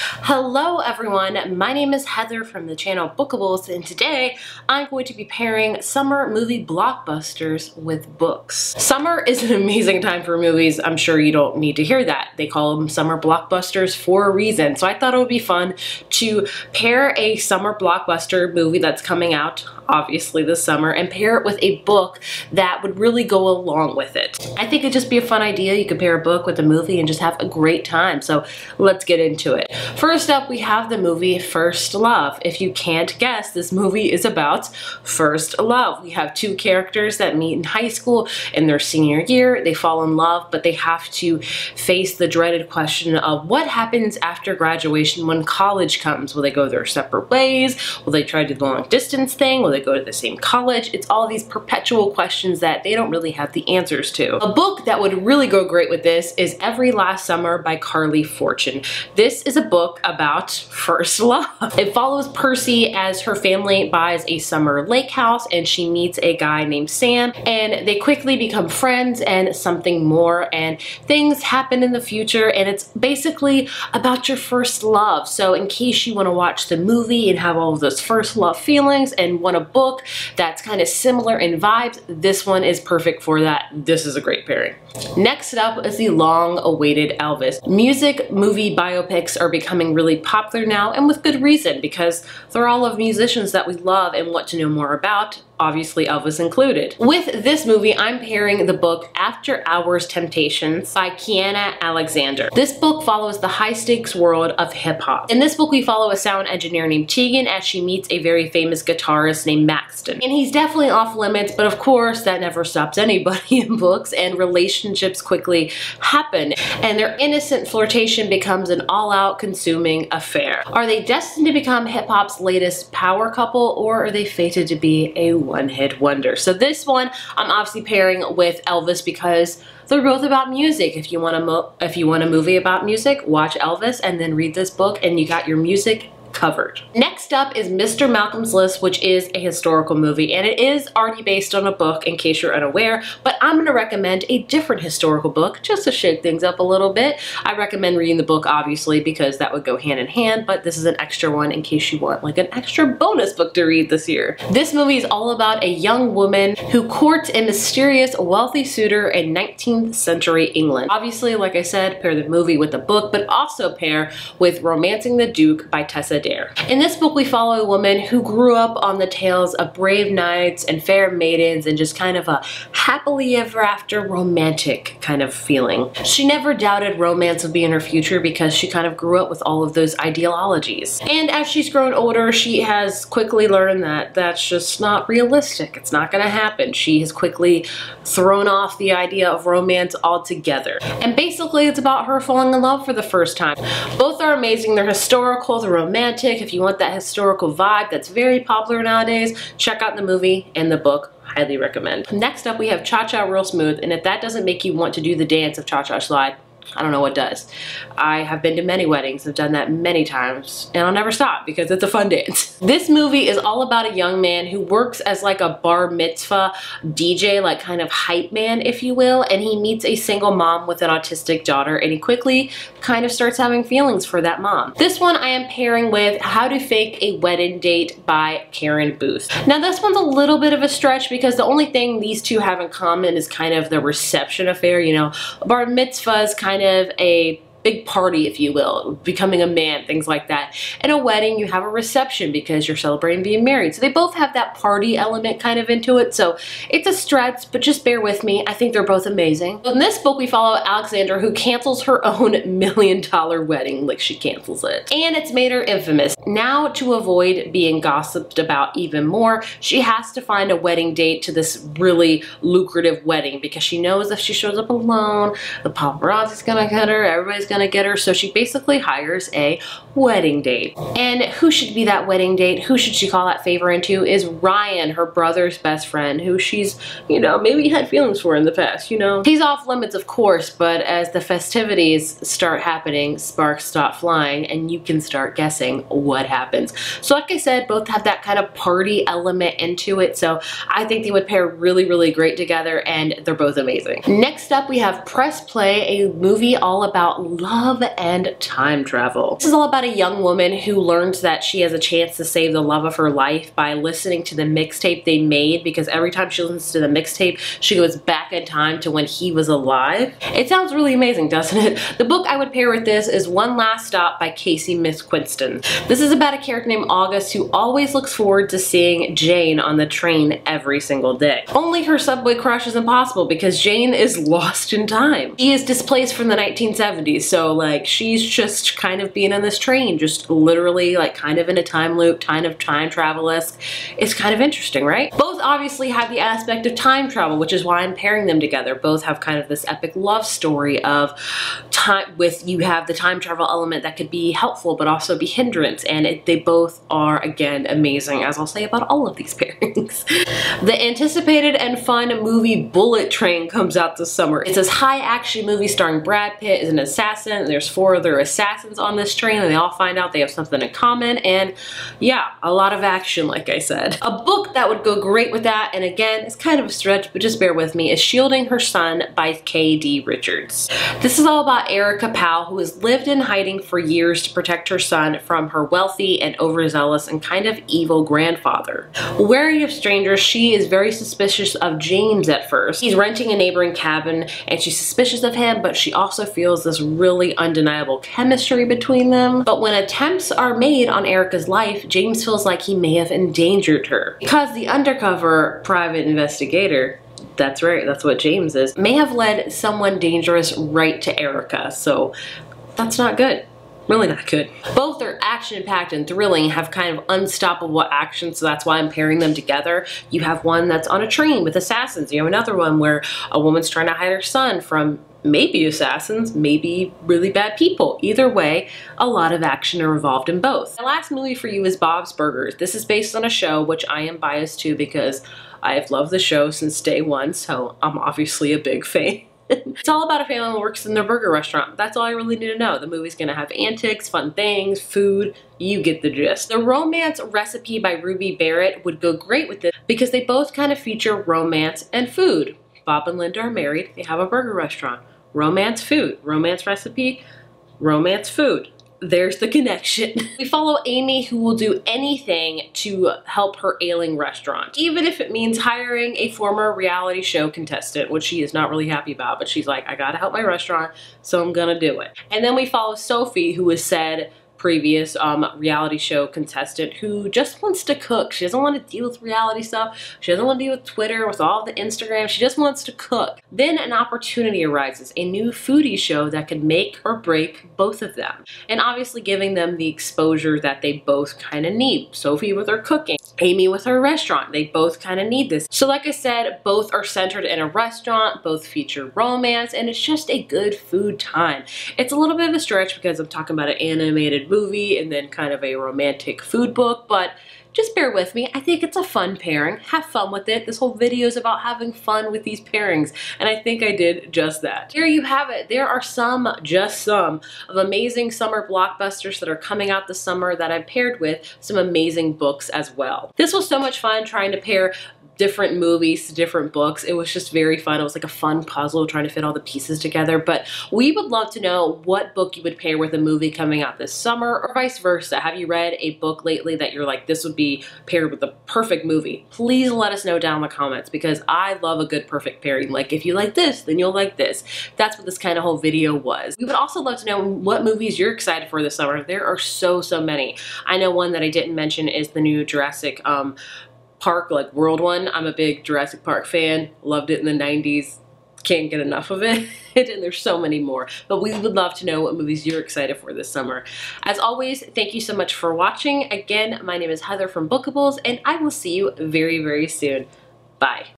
Hello everyone, my name is Heather from the channel Bookables, and today I'm going to be pairing summer movie blockbusters with books. Summer is an amazing time for movies. I'm sure you don't need to hear that. They call them summer blockbusters for a reason. So I thought it would be fun to pair a summer blockbuster movie that's coming out obviously this summer and pair it with a book that would really go along with it. I think it'd just be a fun idea. You could pair a book with a movie and just have a great time. So let's get into it. First up, we have the movie First Love. If you can't guess, this movie is about first love. We have two characters that meet in high school in their senior year. They fall in love, but they have to face the dreaded question of what happens after graduation when college comes. Will they go their separate ways? Will they try to do the long distance thing? Will they go to the same college? It's all these perpetual questions that they don't really have the answers to. A book that would really go great with this is Every Last Summer by Carly Fortune. This is a book about first love. It follows Percy as her family buys a summer lake house and she meets a guy named Sam, and they quickly become friends and something more, and things happen in the future, and it's basically about your first love. So in case you want to watch the movie and have all of those first love feelings and want a book that's kind of similar in vibes, this one is perfect for that. This is a great pairing. Next up is the long-awaited Elvis. Music movie biopics are becoming really popular now, and with good reason, because they're all of musicians that we love and want to know more about, obviously Elvis included. With this movie, I'm pairing the book After Hours Temptations by Kiana Alexander. This book follows the high-stakes world of hip-hop. In this book, we follow a sound engineer named Tegan as she meets a very famous guitarist named Maxton. And he's definitely off limits, but of course, that never stops anybody in books, and relationships quickly happen, and their innocent flirtation becomes an all-out consuming affair. Are they destined to become hip-hop's latest power couple, or are they fated to be a one-hit wonder? So this one I'm obviously pairing with Elvis because they're both about music. If you want a movie about music, watch Elvis and then read this book and you got your music covered. Next up is Mr. Malcolm's List, which is a historical movie, and it is already based on a book in case you're unaware, but I'm going to recommend a different historical book just to shake things up a little bit. I recommend reading the book obviously because that would go hand in hand, but this is an extra one in case you want like an extra bonus book to read this year. This movie is all about a young woman who courts a mysterious wealthy suitor in 19th century England. Obviously, like I said, pair the movie with the book, but also pair with Romancing the Duke by Tessa Dare. In this book, we follow a woman who grew up on the tales of brave knights and fair maidens and just kind of a happily ever after romantic kind of feeling. She never doubted romance would be in her future because she kind of grew up with all of those ideologies. And as she's grown older, she has quickly learned that that's just not realistic. It's not gonna happen. She has quickly thrown off the idea of romance altogether. And basically, it's about her falling in love for the first time. Both are amazing. They're historical, they're romantic. If you want that historical vibe that's very popular nowadays, check out the movie and the book. Highly recommend. Next up, we have Cha Cha Real Smooth, and if that doesn't make you want to do the dance of Cha Cha Slide, I don't know what does. I have been to many weddings, I've done that many times, and I'll never stop because it's a fun dance. This movie is all about a young man who works as like a bar mitzvah DJ, like kind of hype man, if you will, and he meets a single mom with an autistic daughter, and he quickly kind of starts having feelings for that mom. This one I am pairing with How to Fake a Wedding Date by Karen Booth. Now this one's a little bit of a stretch because the only thing these two have in common is kind of the reception affair. You know, bar mitzvah is kind of a big party, if you will, becoming a man, things like that. In a wedding, you have a reception because you're celebrating being married. So they both have that party element kind of into it. So it's a stretch, but just bear with me. I think they're both amazing. In this book, we follow Alexandra, who cancels her own $1 million wedding, like she cancels it. And it's made her infamous. Now, to avoid being gossiped about even more, she has to find a wedding date to this really lucrative wedding because she knows if she shows up alone, the paparazzi's gonna get her, everybody's gonna get her, so she basically hires a wedding date. And who should be that wedding date? Who should she call that favor into? Is Ryan, her brother's best friend, who she's, you know, maybe had feelings for in the past, you know. He's off limits, of course, but as the festivities start happening, sparks stop flying, and you can start guessing what happens. So like I said, both have that kind of party element into it, so I think they would pair really, really great together, and they're both amazing. Next up, we have Press Play, a movie all about love and time travel. This is all about a young woman who learns that she has a chance to save the love of her life by listening to the mixtape they made, because every time she listens to the mixtape, she goes back in time to when he was alive. It sounds really amazing, doesn't it? The book I would pair with this is One Last Stop by Casey Miss Quinston. This is about a character named August who always looks forward to seeing Jane on the train every single day. Only her subway crush is impossible because Jane is lost in time. She is displaced from the 1970s, so like she's just kind of being on this train, just literally like kind of in a time loop, kind of time travel-esque. It's kind of interesting, right? Both obviously have the aspect of time travel, which is why I'm pairing them together. Both have kind of this epic love story of time with, you have the time travel element that could be helpful but also be hindrance, and they both are, again, amazing, as I'll say about all of these pairings. The anticipated and fun movie Bullet Train comes out this summer. It's this high action movie starring Brad Pitt as an assassin, and there's 4 other assassins on this train, and they all find out they have something in common, and yeah, a lot of action, like I said. A book that would go great with that, and again, it's kind of a stretch, but just bear with me, is Shielding Her Son by K.D. Richards. This is all about Erica Powell, who has lived in hiding for years to protect her son from her wealthy and overzealous and kind of evil grandfather. Wary of strangers, she is very suspicious of James at first. He's renting a neighboring cabin and she's suspicious of him, but she also feels this really undeniable chemistry between them. But when attempts are made on Erica's life, James feels like he may have endangered her. Because the undercover private investigator, that's right, that's what James is, may have led someone dangerous right to Erica, so that's not good. Really not good. Both are action-packed and thrilling, have kind of unstoppable action, so that's why I'm pairing them together. You have one that's on a train with assassins. You have another one where a woman's trying to hide her son from maybe assassins, maybe really bad people. Either way, a lot of action are involved in both. My last movie for you is Bob's Burgers. This is based on a show, which I am biased to because I've loved the show since day one, so I'm obviously a big fan. It's all about a family that works in their burger restaurant. That's all I really need to know. The movie's gonna have antics, fun things, food, you get the gist. The Romance Recipe by Ruby Barrett would go great with it because they both kind of feature romance and food. Bob and Linda are married, they have a burger restaurant. Romance, food. Romance recipe, romance, food. There's the connection. We follow Amy, who will do anything to help her ailing restaurant, even if it means hiring a former reality show contestant, which she is not really happy about, but she's like, I gotta help my restaurant, so I'm gonna do it. And then we follow Sophie, who has said previous reality show contestant who just wants to cook. She doesn't want to deal with reality stuff. She doesn't want to deal with Twitter, with all the Instagram. She just wants to cook. Then an opportunity arises, a new foodie show that could make or break both of them. And obviously giving them the exposure that they both kind of need. Sophie with her cooking, Amy with her restaurant. They both kind of need this. So like I said, both are centered in a restaurant, both feature romance, and it's just a good food time. It's a little bit of a stretch because I'm talking about an animated movie and then kind of a romantic food book, but just bear with me. I think it's a fun pairing. Have fun with it. This whole video is about having fun with these pairings, and I think I did just that. Here you have it. There are just some of amazing summer blockbusters that are coming out this summer that I've paired with some amazing books as well. This was so much fun trying to pair different movies to different books. It was just very fun. It was like a fun puzzle trying to fit all the pieces together. But we would love to know what book you would pair with a movie coming out this summer, or vice versa. Have you read a book lately that you're like, this would be paired with the perfect movie? Please let us know down in the comments because I love a good perfect pairing. Like if you like this, then you'll like this. That's what this kind of whole video was. We would also love to know what movies you're excited for this summer. There are so many. I know one that I didn't mention is the new Jurassic Park, like World one. I'm a big Jurassic Park fan. Loved it in the 90s. Can't get enough of it. And there's so many more. But we would love to know what movies you're excited for this summer. As always, thank you so much for watching. Again, my name is Heather from Bookables, and I will see you very soon. Bye.